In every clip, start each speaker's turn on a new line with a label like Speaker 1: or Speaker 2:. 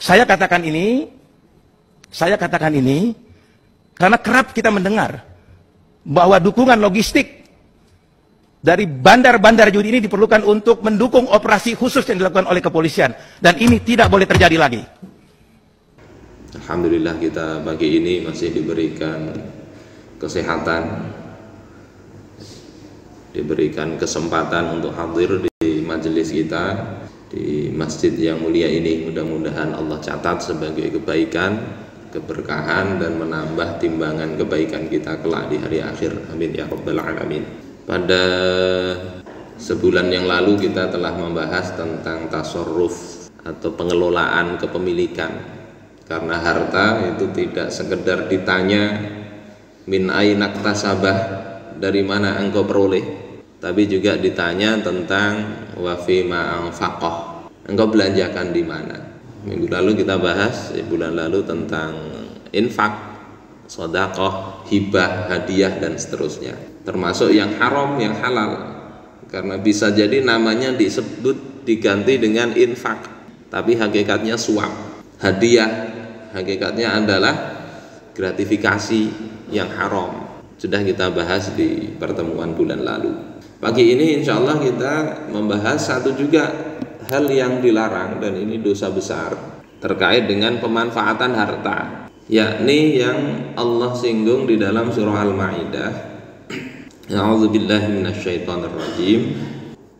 Speaker 1: Saya katakan ini karena kerap kita mendengar bahwa dukungan logistik dari bandar-bandar judi ini diperlukan untuk mendukung operasi khusus yang dilakukan oleh kepolisian, dan ini tidak boleh terjadi lagi.
Speaker 2: Alhamdulillah kita pagi ini masih diberikan kesehatan, diberikan kesempatan untuk hadir di majelis kita di masjid yang mulia ini. Mudah-mudahan Allah catat sebagai kebaikan, keberkahan, dan menambah timbangan kebaikan kita kelak di hari akhir. Amin ya rabbal alamin. Pada sebulan yang lalu kita telah membahas tentang tasarruf atau pengelolaan kepemilikan, karena harta itu tidak sekedar ditanya min aina iktasabah, dari mana engkau peroleh, tapi juga ditanya tentang wa fima anfaqah, engkau belanjakan di mana. Minggu lalu kita bahas, bulan lalu, tentang infak, sedekah, hibah, hadiah, dan seterusnya, termasuk yang haram, yang halal, karena bisa jadi namanya disebut diganti dengan infak, tapi hakikatnya suap. Hadiah hakikatnya adalah gratifikasi yang haram. Sudah kita bahas di pertemuan bulan lalu. Pagi ini insya Allah kita membahas satu juga hal yang dilarang, dan ini dosa besar terkait dengan pemanfaatan harta, yakni yang Allah singgung di dalam surah Al-Maidah. A'udzubillahi minasyaitonirrajim.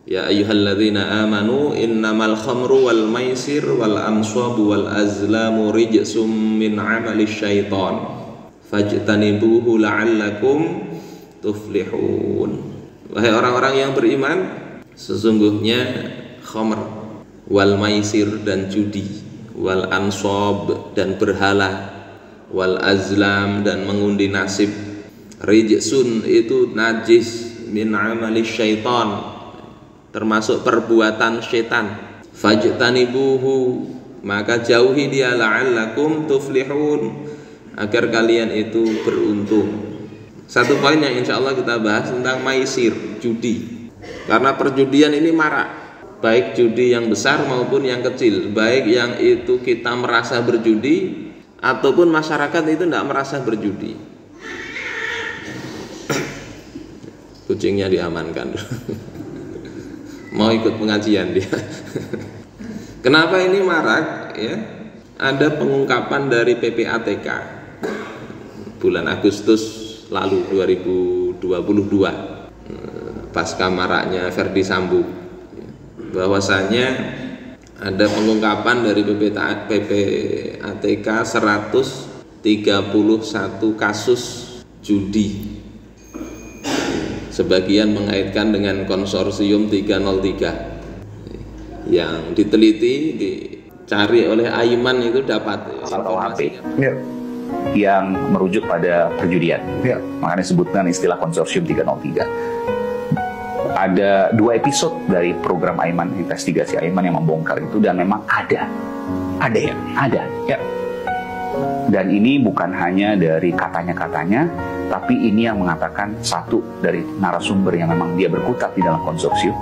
Speaker 2: Ya ayyuhalladzina amanu innamal khamru wal maisir wal ansabu wal azlamu rijsum min amali syaitan fajtanibuhu la'allakum tuflihun. Wahai orang-orang yang beriman, sesungguhnya khamr, wal maisir dan judi, wal ansab dan berhala, wal azlam dan mengundi nasib, rijsun itu najis, min amali syaitan termasuk perbuatan syaitan, fajtanibuhu maka jauhi dia, la'allakum tuflihun agar kalian itu beruntung. Satu poin yang insya Allah kita bahas tentang maisir, judi, karena perjudian ini marak, baik judi yang besar maupun yang kecil, baik yang itu kita merasa berjudi ataupun masyarakat itu tidak merasa berjudi. Kucingnya diamankan. Mau ikut pengajian dia. Kenapa ini marak? Ya, ada pengungkapan dari PPATK bulan Agustus lalu 2022, pasca maraknya Verdi Sambo, bahwasanya ada pengungkapan dari PPATK 131 kasus judi. Sebagian mengaitkan dengan konsorsium 303 yang diteliti, dicari oleh Aiman, itu dapat
Speaker 3: informasinya yang merujuk pada perjudian. Makanya disebutkan istilah konsorsium 303. Ada 2 episode dari program Aiman, investigasi Aiman, yang membongkar itu, dan memang ada ya. Dan ini bukan hanya dari katanya-katanya, tapi ini yang mengatakan satu dari narasumber yang memang dia berkutat di dalam konsorsium.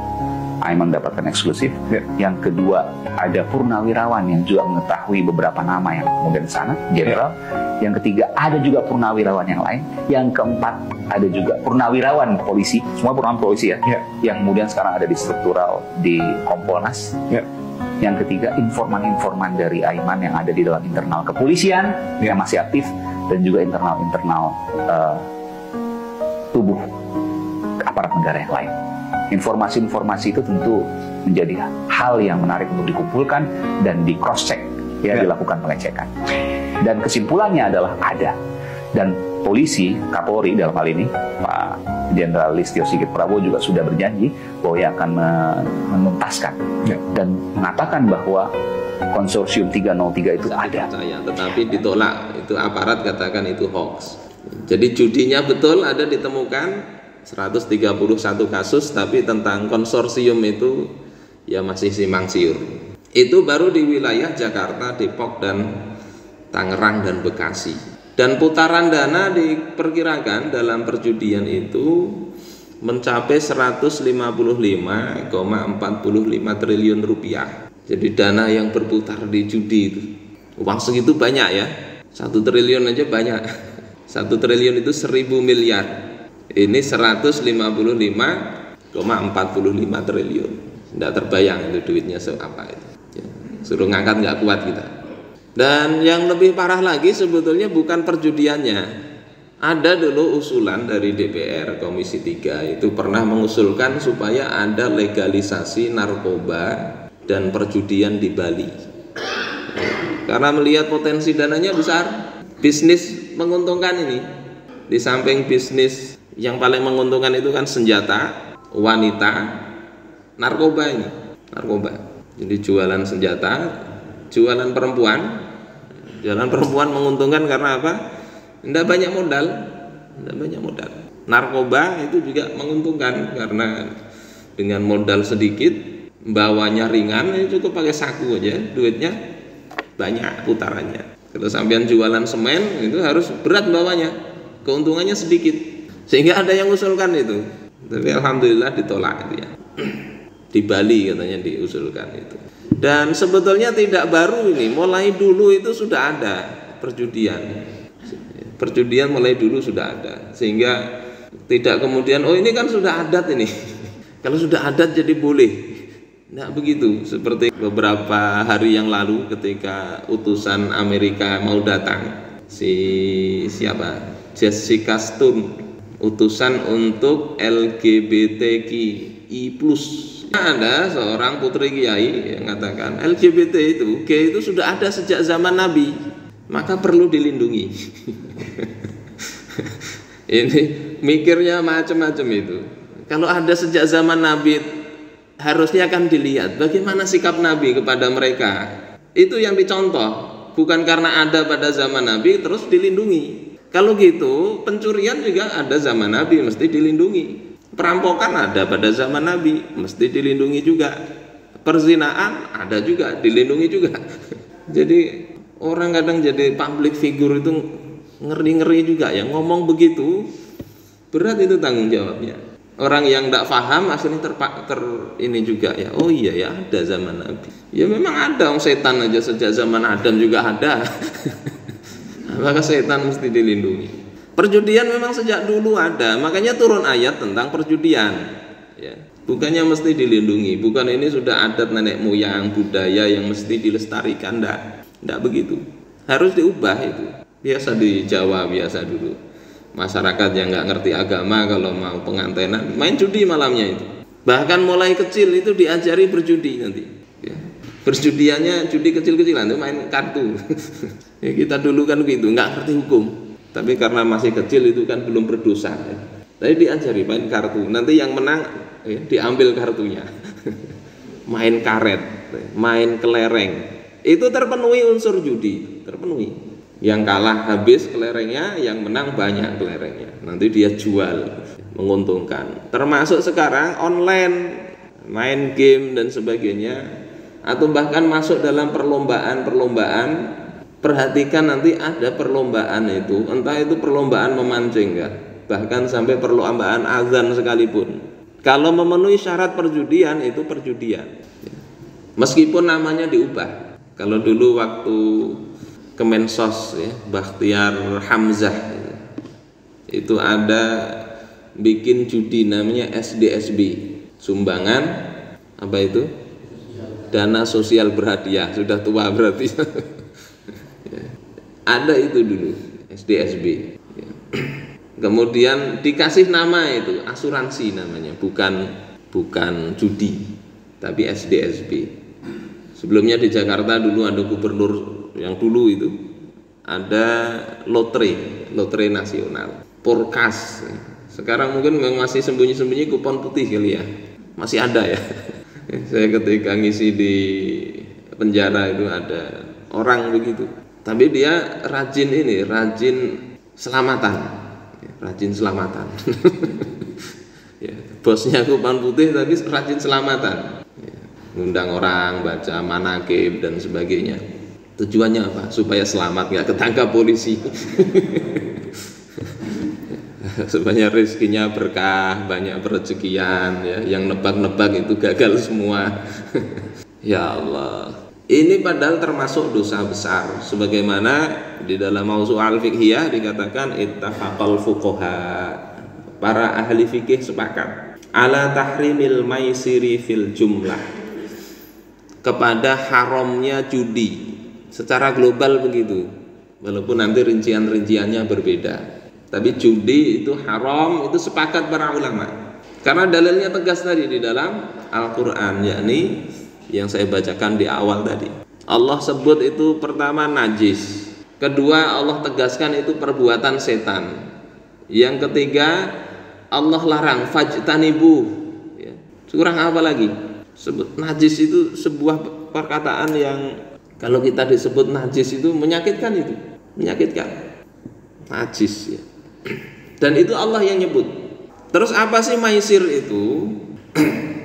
Speaker 3: Aiman mendapatkan eksklusif. Yang kedua, ada purnawirawan yang juga mengetahui beberapa nama yang kemudian di sana, jenderal. Yang ketiga, ada juga purnawirawan yang lain. Yang keempat, ada juga purnawirawan polisi, semua purnawirawan polisi ya, yang kemudian sekarang ada di struktural di Kompolnas. Yang ketiga, informan-informan dari Aiman yang ada di dalam internal kepolisian yang masih aktif, dan juga internal tubuh aparat negara yang lain. Informasi-informasi itu tentu menjadi hal yang menarik untuk dikumpulkan dan di cross check, dilakukan pengecekan. Dan kesimpulannya adalah ada. Dan polisi, Kapolri dalam hal ini, Pak Jenderal Listio Sigit Prabowo juga sudah berjanji bahwa ia akan menuntaskan dan mengatakan bahwa konsorsium 303 itu ada.
Speaker 2: Tetapi ditolak, itu aparat katakan itu hoax. Jadi judinya betul ada, ditemukan 131 kasus, tapi tentang konsorsium itu ya masih simpang siur. Itu baru di wilayah Jakarta, Depok, dan Tangerang dan Bekasi. Dan putaran dana diperkirakan dalam perjudian itu mencapai 155,45 triliun rupiah. Jadi dana yang berputar di judi itu Uang segitu banyak ya, 1 triliun aja banyak. 1 triliun itu 1000 miliar. Ini 155,45 triliun. Tidak terbayang itu duitnya seapa itu. Ya, suruh ngangkat nggak kuat kita. Dan yang lebih parah lagi sebetulnya bukan perjudiannya. Ada dulu usulan dari DPR Komisi 3 itu pernah mengusulkan supaya ada legalisasi narkoba dan perjudian di Bali. Karena melihat potensi dananya besar, bisnis menguntungkan ini. Di samping bisnis yang paling menguntungkan itu kan senjata, wanita, narkoba ini, narkoba. Jadi jualan senjata, jualan perempuan. Jualan perempuan menguntungkan karena apa? Tidak banyak modal, tidak banyak modal. Narkoba itu juga menguntungkan karena dengan modal sedikit, bawanya ringan, cukup pakai saku aja, duitnya banyak putarannya. Kalau sampean jualan semen itu harus berat bawanya, keuntungannya sedikit. Sehingga ada yang usulkan itu, tapi alhamdulillah ditolak itu ya. Di Bali katanya diusulkan itu. Dan sebetulnya tidak baru ini, mulai dulu itu sudah ada perjudian. Perjudian mulai dulu sudah ada, sehingga tidak kemudian oh ini kan sudah adat ini. Kalau sudah adat jadi boleh. Nah begitu, seperti beberapa hari yang lalu ketika utusan Amerika mau datang, siapa? Jessica Stone, utusan untuk LGBTQI+. Ada seorang putri kiai yang mengatakan LGBT itu, gay itu sudah ada sejak zaman Nabi, maka perlu dilindungi. Ini mikirnya macam-macam itu. Kalau ada sejak zaman Nabi, harusnya akan dilihat bagaimana sikap Nabi kepada mereka. Itu yang dicontoh, bukan karena ada pada zaman Nabi terus dilindungi. Kalau gitu, pencurian juga ada zaman Nabi, mesti dilindungi. Perampokan ada pada zaman Nabi, mesti dilindungi juga. Perzinaan ada juga, dilindungi juga. Jadi orang kadang jadi public figure itu ngeri-ngeri juga ya, ngomong begitu berat itu tanggung jawabnya. Orang yang tidak paham akhirnya ini juga ya, oh iya ya ada zaman Nabi. Ya memang ada, setan aja sejak zaman Adam juga ada. Maka setan mesti dilindungi. Perjudian memang sejak dulu ada, makanya turun ayat tentang perjudian. Ya, bukannya mesti dilindungi, bukan ini sudah adat nenek moyang budaya yang mesti dilestarikan, tidak begitu. Harus diubah itu. Biasa di Jawa biasa dulu. Masyarakat yang nggak ngerti agama kalau mau pengantenan main judi malamnya itu. Bahkan mulai kecil itu diajari berjudi nanti. Ya. Perjudiannya judi kecil-kecilan itu main kartu. Ya, kita dulu kan begitu, nggak ngerti hukum. Tapi karena masih kecil itu kan belum berdosa ya. Tapi diajari main kartu. Nanti yang menang ya, diambil kartunya. Main karet, main kelereng. Itu terpenuhi unsur judi, terpenuhi. Yang kalah habis kelerengnya, yang menang banyak kelerengnya. Nanti dia jual, menguntungkan. Termasuk sekarang online, main game dan sebagainya. Atau bahkan masuk dalam perlombaan-perlombaan. Perhatikan nanti ada perlombaan itu, entah itu perlombaan memancing ya, bahkan sampai perlombaan azan sekalipun. Kalau memenuhi syarat perjudian itu perjudian. Meskipun namanya diubah. Kalau dulu waktu Kemensos ya, Bakhtiar Hamzah itu ada bikin judi namanya SDSB, sumbangan apa itu? Dana sosial berhadiah, sudah tua berarti. Ada itu dulu SDSB. Kemudian dikasih nama itu asuransi namanya, bukan judi, tapi SDSB. Sebelumnya di Jakarta dulu ada gubernur yang dulu itu ada lotre nasional, Porkas. Sekarang mungkin masih sembunyi-sembunyi kupon putih kali ya, masih ada ya. Saya ketika ngisi di penjara itu ada orang begitu. Tapi dia rajin selamatan. Ya, bosnya kupon putih tapi rajin selamatan. Ya, ngundang orang baca manaqib dan sebagainya. Tujuannya apa? Supaya selamat, nggak ketangkap polisi. Supaya rezekinya berkah, banyak perezekian ya. Yang nebak-nebak itu gagal semua. Ya Allah. Ini padahal termasuk dosa besar, sebagaimana di dalam Mausu'al Fiqhiyah dikatakan ittafaqal fuqaha, para ahli fikih sepakat ala tahrimil maisiri fil jumlah, kepada haramnya judi secara global begitu, walaupun nanti rincian-rinciannya berbeda, tapi judi itu haram, itu sepakat para ulama karena dalilnya tegas tadi di dalam Al-Quran, yakni yang saya bacakan di awal tadi. Allah sebut itu pertama najis, kedua Allah tegaskan itu perbuatan setan, yang ketiga Allah larang fajtanibu, ya. Kurang apa lagi? Sebut najis itu sebuah perkataan yang kalau kita disebut najis itu menyakitkan, itu menyakitkan, najis ya. Dan itu Allah yang nyebut. Terus apa sih maisir itu?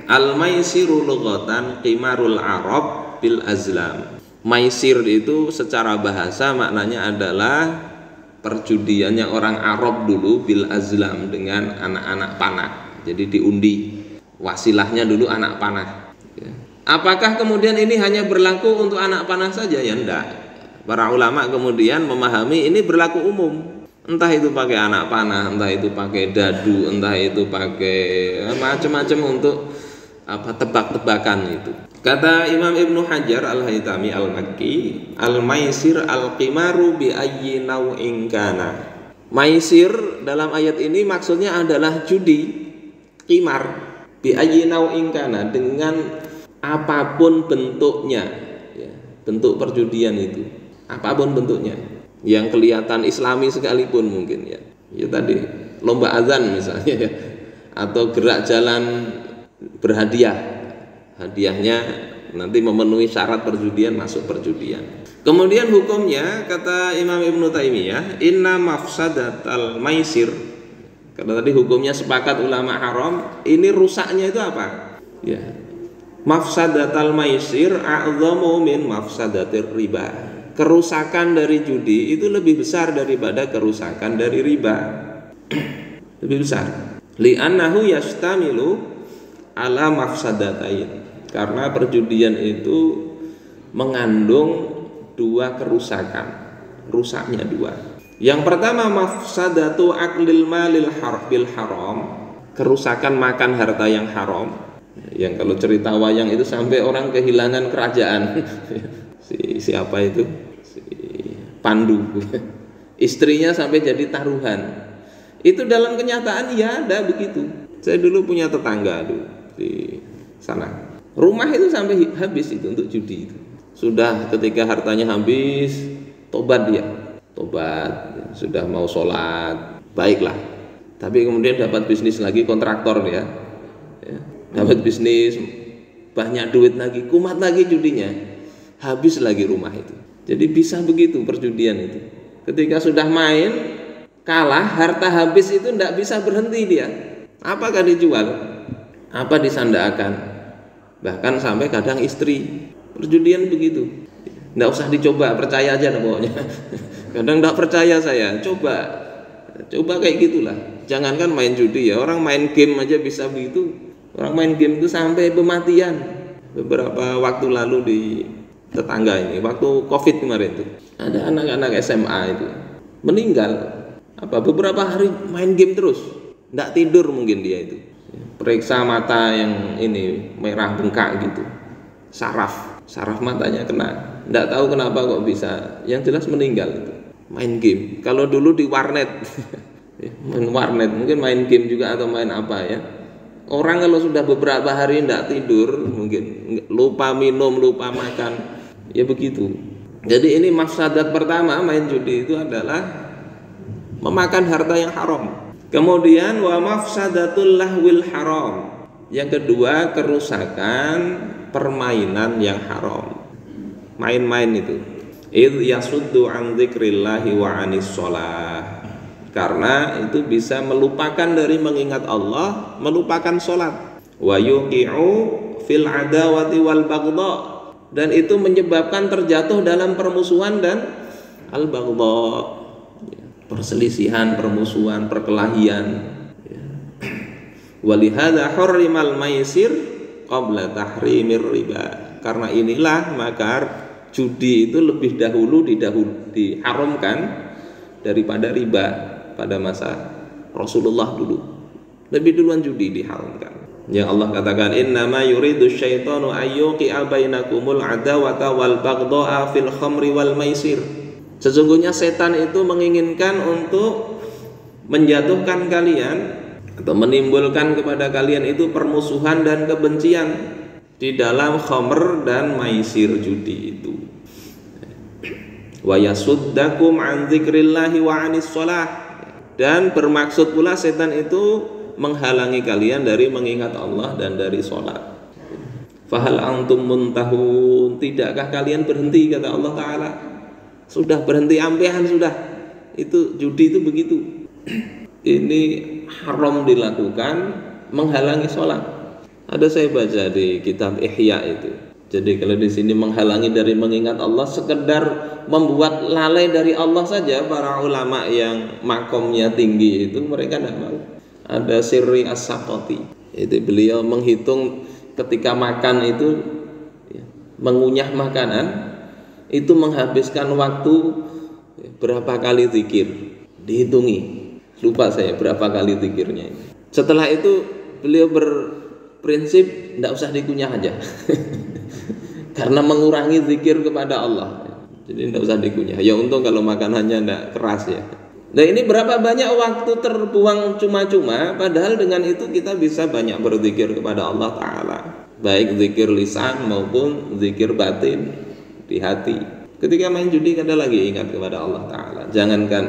Speaker 2: Al-maisiru lughatan qimarul arab bil azlam. Maisir itu secara bahasa maknanya adalah perjudiannya orang Arab dulu bil azlam, dengan anak-anak panah. Jadi diundi, wasilahnya dulu anak panah. Apakah kemudian ini hanya berlaku untuk anak panah saja? Ya enggak. Para ulama kemudian memahami ini berlaku umum. Entah itu pakai anak panah, entah itu pakai dadu, entah itu pakai macam-macam untuk tebak-tebakan itu. Kata Imam Ibnu Hajar Al-Haytami Al-Makki, al-maisir al-qimaru bi ayyi naw'in kana. Maisir dalam ayat ini maksudnya adalah judi, qimar, bi ayyi naw'in kana, dengan apapun bentuknya, ya, bentuk perjudian itu, apapun bentuknya, yang kelihatan islami sekalipun mungkin ya. Ya tadi lomba azan misalnya ya, atau gerak jalan berhadiah, hadiahnya nanti memenuhi syarat perjudian, masuk perjudian. Kemudian hukumnya kata Imam Ibnu Taimiyah, inna mafsadatal maisir, karena tadi hukumnya sepakat ulama haram, ini rusaknya itu apa? Ya, mafsadatal maisir a'dhamu min mafsadatir riba. Kerusakan dari judi itu lebih besar daripada kerusakan dari riba. Lebih besar. Li'annahu yastamilu ala mafsadatain, karena perjudian itu mengandung dua kerusakan, rusaknya dua. Yang pertama mafsadatu aklil malil bil haram, kerusakan makan harta yang haram, yang kalau cerita wayang itu sampai orang kehilangan kerajaan. Siapa itu? Si Pandu, istrinya sampai jadi taruhan. Itu dalam kenyataan ya ada begitu. Saya dulu punya tetangga di sana, rumah itu sampai habis itu untuk judi itu. Sudah ketika hartanya habis, tobat dia, tobat, sudah mau sholat, baiklah. Tapi kemudian dapat bisnis lagi, kontraktor dia, ya, dapat bisnis, banyak duit lagi, kumat lagi judinya, habis lagi rumah itu. Jadi bisa begitu perjudian itu. Ketika sudah main, kalah, harta habis itu tidak bisa berhenti dia. Apakah dijual? Apa disandarkan? Bahkan sampai kadang istri. Perjudian begitu. Tidak usah dicoba, percaya aja pokoknya. Kadang tidak percaya saya, coba kayak gitulah. Jangankan main judi ya, orang main game aja bisa begitu. Orang main game itu sampai pematian. Beberapa waktu lalu di tetangga ini, waktu COVID kemarin itu, ada anak-anak SMA itu meninggal. Beberapa hari main game terus, tidak tidur mungkin dia itu. Periksa mata yang ini merah bengkak gitu, saraf matanya kena, tidak tahu kenapa kok bisa, yang jelas meninggal itu. Main game. Kalau dulu di warnet, main warnet, mungkin main game juga atau main apa ya. Orang kalau sudah beberapa hari tidak tidur, mungkin lupa minum, lupa makan, ya begitu. Jadi ini mafsadat pertama main judi itu adalah memakan harta yang haram. Kemudian wa mafsadatul lahwil haram. Yang kedua, kerusakan permainan yang haram. Main-main itu. Idh yasuddu an dzikrillahi wa anis shalah. Karena itu bisa melupakan dari mengingat Allah, melupakan sholat. Wa yuqi'u fil adawati wal baghdha, dan itu menyebabkan terjatuh dalam permusuhan dan al baghdha, perselisihan, permusuhan, perkelahian. Walihada hurrimal maisir qabla tahrimir riba. Karena inilah maka judi itu lebih dahulu diharamkan daripada riba pada masa Rasulullah dulu. Lebih duluan judi diharamkan. Yang Allah katakan innama yuridu syaitanu ayyuqi'a bainakumul adawata wal baghdha'a fil khamri wal maisir. Sesungguhnya setan itu menginginkan untuk menjatuhkan kalian atau menimbulkan kepada kalian itu permusuhan dan kebencian di dalam khamr dan maisir judi itu. Wa yasuddakum an dzikrillahi wa anis shalah, dan bermaksud pula setan itu menghalangi kalian dari mengingat Allah dan dari sholat. Fahal antum muntahun, tidakkah kalian berhenti, kata Allah Ta'ala. Sudah berhenti ampehan sudah. Itu judi itu begitu. Ini haram dilakukan, menghalangi sholat. Ada saya baca di kitab Ihya itu. Jadi kalau di sini menghalangi dari mengingat Allah, sekedar membuat lalai dari Allah saja, para ulama yang makomnya tinggi itu mereka tidak mau. Ada Sirri As-Saqati, itu beliau menghitung ketika makan itu mengunyah makanan itu menghabiskan waktu berapa kali zikir, dihitungi, lupa saya berapa kali zikirnya. Setelah itu beliau berprinsip tidak usah dikunyah aja karena mengurangi zikir kepada Allah, jadi tidak usah dikunyah. Ya untung kalau makanannya tidak keras ya. Nah ini berapa banyak waktu terbuang cuma-cuma, padahal dengan itu kita bisa banyak berzikir kepada Allah Ta'ala, baik zikir lisan maupun zikir batin di hati. Ketika main judi kada lagi ingat kepada Allah Ta'ala. Jangankan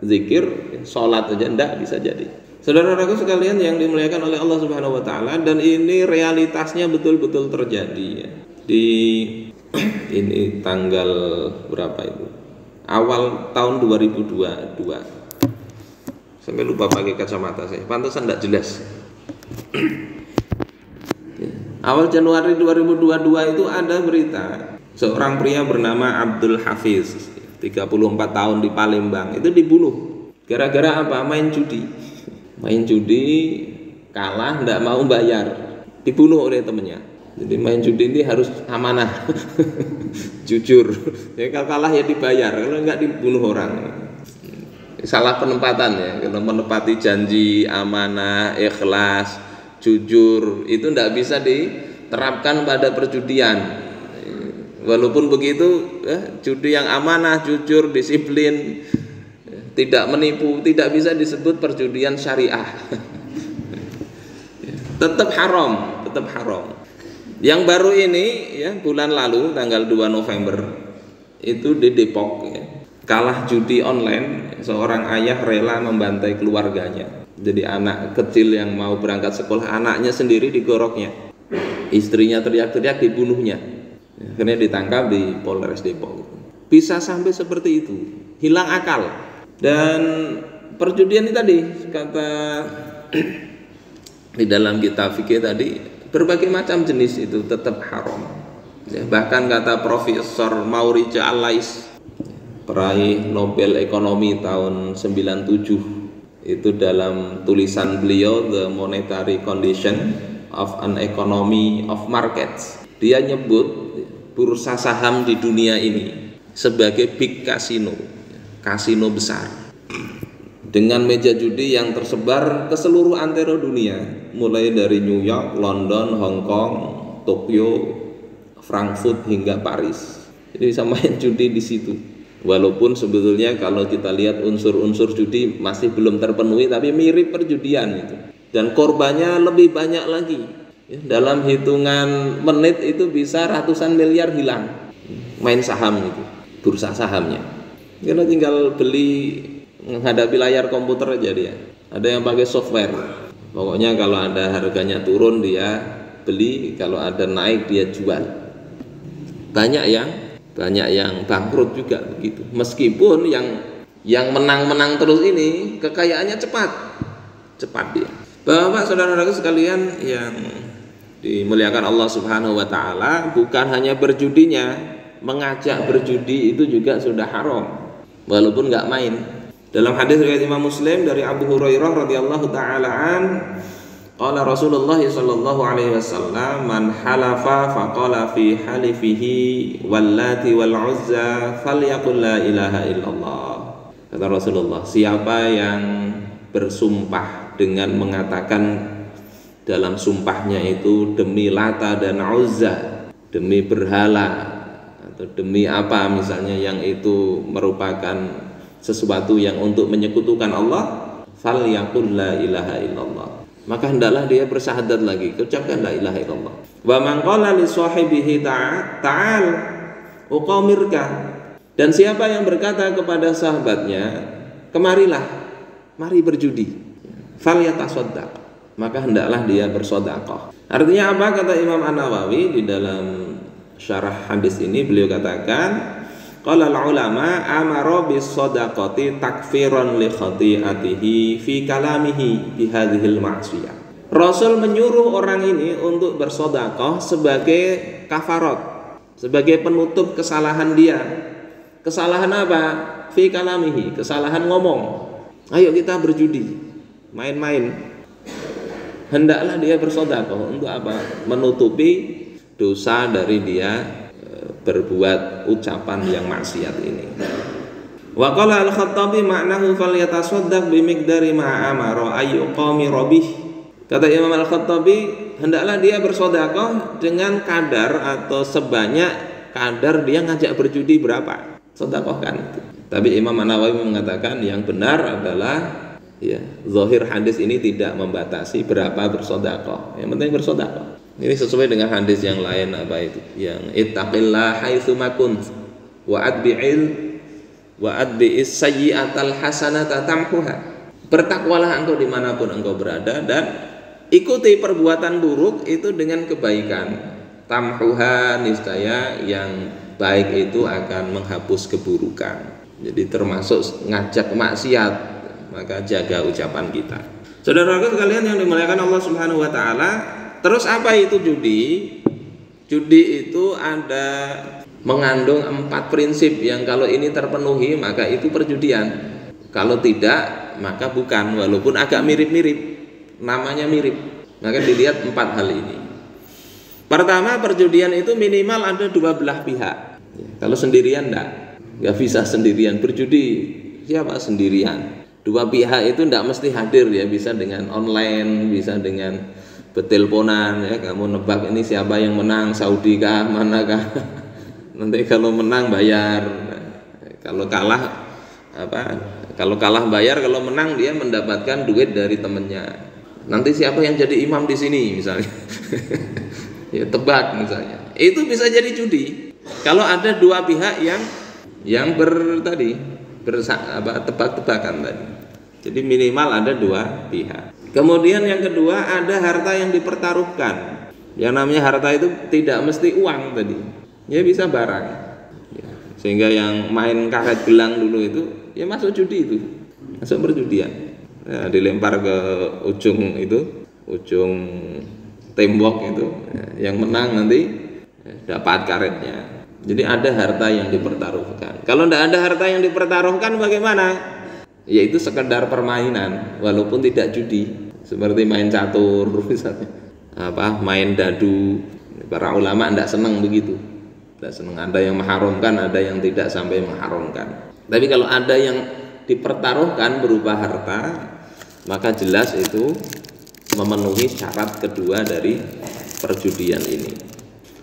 Speaker 2: zikir, sholat aja tidak bisa jadi. Saudara-saudaraku sekalian yang dimuliakan oleh Allah Subhanahu Wa Ta'ala, dan ini realitasnya betul-betul terjadi ya. Di ini tanggal berapa itu? Awal tahun 2022, sampai lupa pakai kacamata saya, pantesan tidak jelas. Awal Januari 2022 itu ada berita seorang pria bernama Abdul Hafiz, 34 tahun di Palembang, itu dibunuh gara-gara apa? Main judi. Main judi, kalah, tidak mau bayar, dibunuh oleh temannya. Jadi main judi ini harus amanah, jujur. Ya, kalau kalah ya dibayar, kalau enggak dibunuh orang. Salah penempatan ya, kalau menepati janji, amanah, ikhlas, jujur, itu enggak bisa diterapkan pada perjudian. Walaupun begitu, judi yang amanah, jujur, disiplin, tidak menipu, tidak bisa disebut perjudian syariah. Tetap haram, tetap haram. Yang baru ini ya, bulan lalu tanggal 2 November itu di Depok ya, kalah judi online, seorang ayah rela membantai keluarganya. Jadi anak kecil yang mau berangkat sekolah, anaknya sendiri digoroknya, istrinya teriak-teriak, dibunuhnya. Akhirnya ditangkap di Polres Depok. Bisa sampai seperti itu, hilang akal. Dan perjudian ini tadi kata di dalam kitab fikih tadi, berbagai macam jenis itu tetap haram ya, bahkan kata Profesor Maurice Allais, peraih Nobel Ekonomi tahun 97, itu dalam tulisan beliau The Monetary Condition of an Economy of Markets, dia nyebut bursa saham di dunia ini sebagai big casino, kasino besar dengan meja judi yang tersebar ke seluruh antero dunia, mulai dari New York, London, Hong Kong, Tokyo, Frankfurt hingga Paris. Jadi sama main judi di situ. Walaupun sebetulnya kalau kita lihat unsur-unsur judi masih belum terpenuhi, tapi mirip perjudian itu. Dan korbannya lebih banyak lagi. Dalam hitungan menit itu bisa ratusan miliar hilang. Main saham itu, bursa sahamnya. Kita tinggal beli, menghadapi layar komputer aja dia. Ada yang pakai software. Pokoknya kalau ada harganya turun dia beli, kalau ada naik dia jual. Banyak yang bangkrut juga begitu. Meskipun yang menang-menang terus ini kekayaannya cepat dia. Bapak saudara-saudaraku sekalian yang dimuliakan Allah Subhanahu wa taala, bukan hanya berjudinya, mengajak berjudi itu juga sudah haram. Walaupun nggak main. Dalam hadis riwayat Imam Muslim dari Abu Hurairah radhiyallahu taala an, Qala Rasulullah sallallahu alaihi wasallam, man halafa faqala fi halifihi wallati wal uzza falyaqul la ilaha illallah. Kata Rasulullah, siapa yang bersumpah dengan mengatakan dalam sumpahnya itu demi Lata dan Uzza, demi berhala atau demi apa misalnya yang itu merupakan sesuatu yang untuk menyekutukan Allah, falyaqul la ilaha illallah, maka hendaklah dia bersyahadat lagi, ucapkan la ilaha illallah. Wa man qala li sahibihi ta'al uqamirka, dan siapa yang berkata kepada sahabatnya, kemarilah, mari berjudi, falyatasaddaq, maka hendaklah dia bersedekah. Artinya apa? Kata Imam An-Nawawi di dalam syarah hadis ini, beliau katakan, qala al-ulama amara bis shadaqati takfiran li khati'atihi fi kalamihi bi hadhil ma'siyah. Rasul menyuruh orang ini untuk bersedekah sebagai kafarat, sebagai penutup kesalahan dia. Kesalahan apa? Fi kalamihi, kesalahan ngomong. Ayo kita berjudi, main-main. Hendaklah dia bersedekah untuk apa? Menutupi dosa dari dia berbuat ucapan yang maksiat ini. Wa qala al-Khattabi ma'nahu falyatasaddaq bi miqdari ma amara ayyuqami rabbih. Kata Imam Al-Khattabi, hendaklah dia bersedekah dengan kadar atau sebanyak kadar dia ngajak berjudi berapa. Sedekahkan itu. Tapi Imam An-Nawawi mengatakan yang benar adalah ya, zahir hadis ini tidak membatasi berapa bersedekah. Yang penting bersedekah. Ini sesuai dengan hadis yang lain, apa itu? Yang ittaqillah haitsu ma kunt wa adbi'is sayyi'atal hasanata tamhuha. Bertakwalah engkau dimanapun engkau berada dan ikuti perbuatan buruk itu dengan kebaikan. Tamhuha, niscaya yang baik itu akan menghapus keburukan. Jadi termasuk ngajak maksiat, maka jaga ucapan kita. Saudara-saudara sekalian yang dimuliakan Allah Subhanahu wa taala, terus apa itu judi? Judi itu ada mengandung 4 prinsip yang kalau ini terpenuhi maka itu perjudian. Kalau tidak maka bukan, walaupun agak mirip-mirip, namanya mirip. Maka dilihat 4 hal ini. Pertama, perjudian itu minimal ada 2 belah pihak. Kalau sendirian nggak bisa sendirian berjudi. Siapa sendirian? 2 pihak itu nggak mesti hadir ya, bisa dengan online, bisa dengan berteleponan ya. Kamu nebak ini siapa yang menang, Saudi kah, manakah? Nanti kalau menang bayar, kalau kalah apa? Kalau kalah bayar, kalau menang dia mendapatkan duit dari temennya. Nanti siapa yang jadi imam di sini misalnya? Ya tebak misalnya. Itu bisa jadi judi. Kalau ada 2 pihak yang tebak-tebakan tadi. Jadi minimal ada 2 pihak. Kemudian yang kedua, ada harta yang dipertaruhkan. Yang namanya harta itu tidak mesti uang tadi. Ya bisa barang. Ya, sehingga yang main karet gelang dulu itu ya masuk judi itu. Masuk perjudian. Ya, dilempar ke ujung tembok itu. Ya, yang menang nanti dapat karetnya. Jadi ada harta yang dipertaruhkan. Kalau tidak ada harta yang dipertaruhkan bagaimana? Yaitu sekedar permainan, walaupun tidak judi. Seperti main catur misalnya, main dadu. Para ulama tidak senang begitu. Tidak senang, ada yang mengharamkan, ada yang tidak sampai mengharamkan. Tapi kalau ada yang dipertaruhkan berupa harta, maka jelas itu memenuhi syarat kedua dari perjudian ini.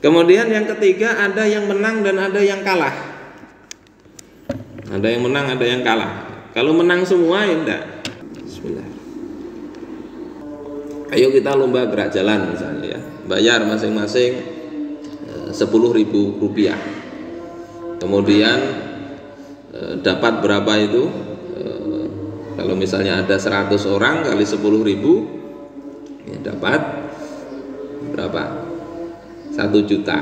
Speaker 2: Kemudian yang ketiga, ada yang menang dan ada yang kalah. Ada yang menang, ada yang kalah. Kalau menang semua ya enggak. Bismillah. Ayo kita lomba gerak jalan misalnya ya. Bayar masing-masing 10.000 rupiah. Kemudian dapat berapa itu? Kalau misalnya ada 100 orang kali 10.000 ya dapat berapa? 1 juta.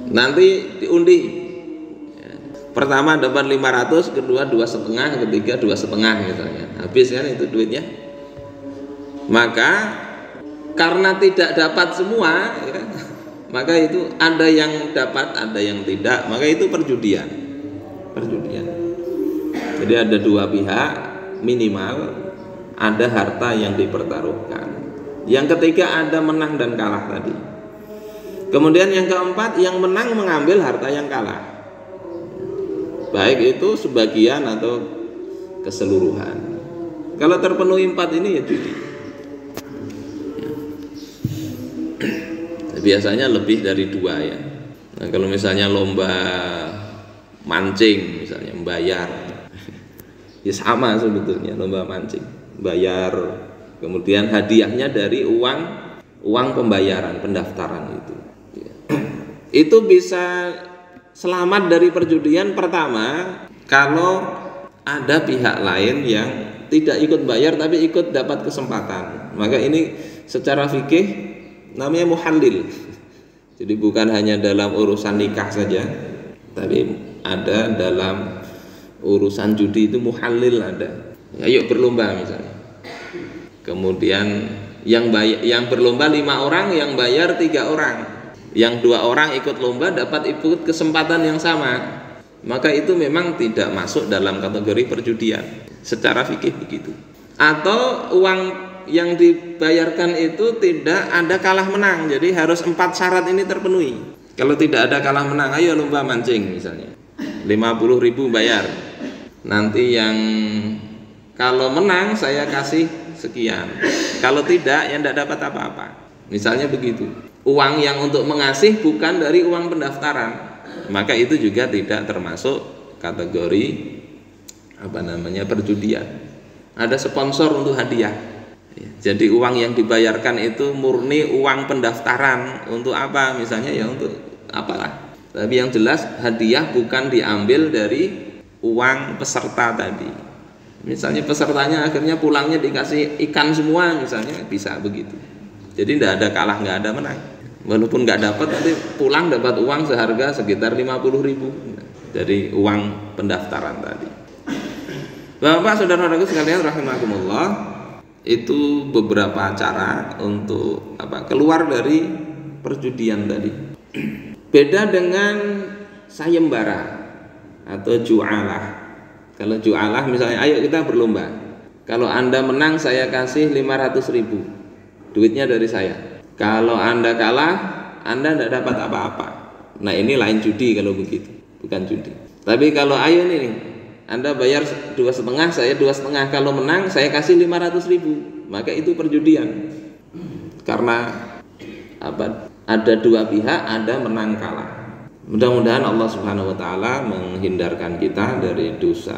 Speaker 2: Nanti diundi. Pertama dapat 500, kedua 2,5, ketiga 2,5 misalnya. Habis kan itu duitnya. Maka karena tidak dapat semua ya, maka itu ada yang dapat, ada yang tidak, maka itu perjudian. Jadi ada 2 pihak minimal, ada harta yang dipertaruhkan. Yang ketiga ada menang dan kalah tadi. Kemudian yang keempat, yang menang mengambil harta yang kalah, baik itu sebagian atau keseluruhan. Kalau terpenuhi 4 ini ya judi. Biasanya lebih dari 2 ya. Nah, kalau misalnya lomba mancing misalnya membayar, ya sama sebetulnya lomba mancing, bayar, kemudian hadiahnya dari uang pembayaran pendaftaran itu. Itu bisa selamat dari perjudian pertama kalau ada pihak lain yang tidak ikut bayar tapi ikut dapat kesempatan. Maka ini secara fikih namanya muhallil. Jadi bukan hanya dalam urusan nikah saja, tapi ada dalam urusan judi itu muhallil ada. Ayo berlomba misalnya. Kemudian yang berlomba 5 orang, yang bayar 3 orang. Yang 2 orang ikut lomba dapat ikut kesempatan yang sama, maka itu memang tidak masuk dalam kategori perjudian secara fikih begitu. Atau uang yang dibayarkan itu tidak ada kalah menang, jadi harus 4 syarat ini terpenuhi. Kalau tidak ada kalah menang, ayo lomba mancing misalnya, 50.000 bayar, nanti yang kalau menang saya kasih sekian, kalau tidak ya tidak dapat apa-apa, misalnya begitu. Uang yang untuk mengasih bukan dari uang pendaftaran, maka itu juga tidak termasuk kategori perjudian. Ada sponsor untuk hadiah, jadi uang yang dibayarkan itu murni uang pendaftaran untuk apa, misalnya ya untuk apalah, tapi yang jelas hadiah bukan diambil dari uang peserta tadi. Misalnya pesertanya akhirnya pulangnya dikasih ikan semua misalnya, bisa begitu. Jadi tidak ada kalah, nggak ada menang. Walaupun nggak dapat, nanti pulang dapat uang seharga sekitar 50.000 dari uang pendaftaran tadi. Bapak saudara-saudaraku sekalian rahimakumullah, itu beberapa cara untuk keluar dari perjudian tadi. Beda dengan sayembara atau ju'alah. Kalau ju'alah misalnya, ayo kita berlomba, kalau Anda menang saya kasih 500.000, duitnya dari saya. Kalau Anda kalah, Anda tidak dapat apa-apa. Nah ini lain judi kalau begitu, bukan judi. Tapi kalau ayo nih, Anda bayar 2,5, saya 2,5, kalau menang saya kasih 500.000, maka itu perjudian. Karena ada 2 pihak, ada menang kalah. Mudah-mudahan Allah Subhanahu wa taala menghindarkan kita dari dosa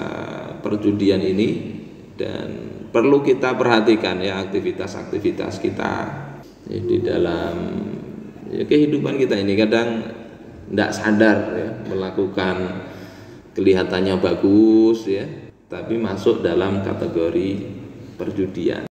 Speaker 2: perjudian ini, dan perlu kita perhatikan ya aktivitas-aktivitas kita di dalam kehidupan kita ini. Kadang tidak sadar ya, melakukan kelihatannya bagus ya, tapi masuk dalam kategori perjudian.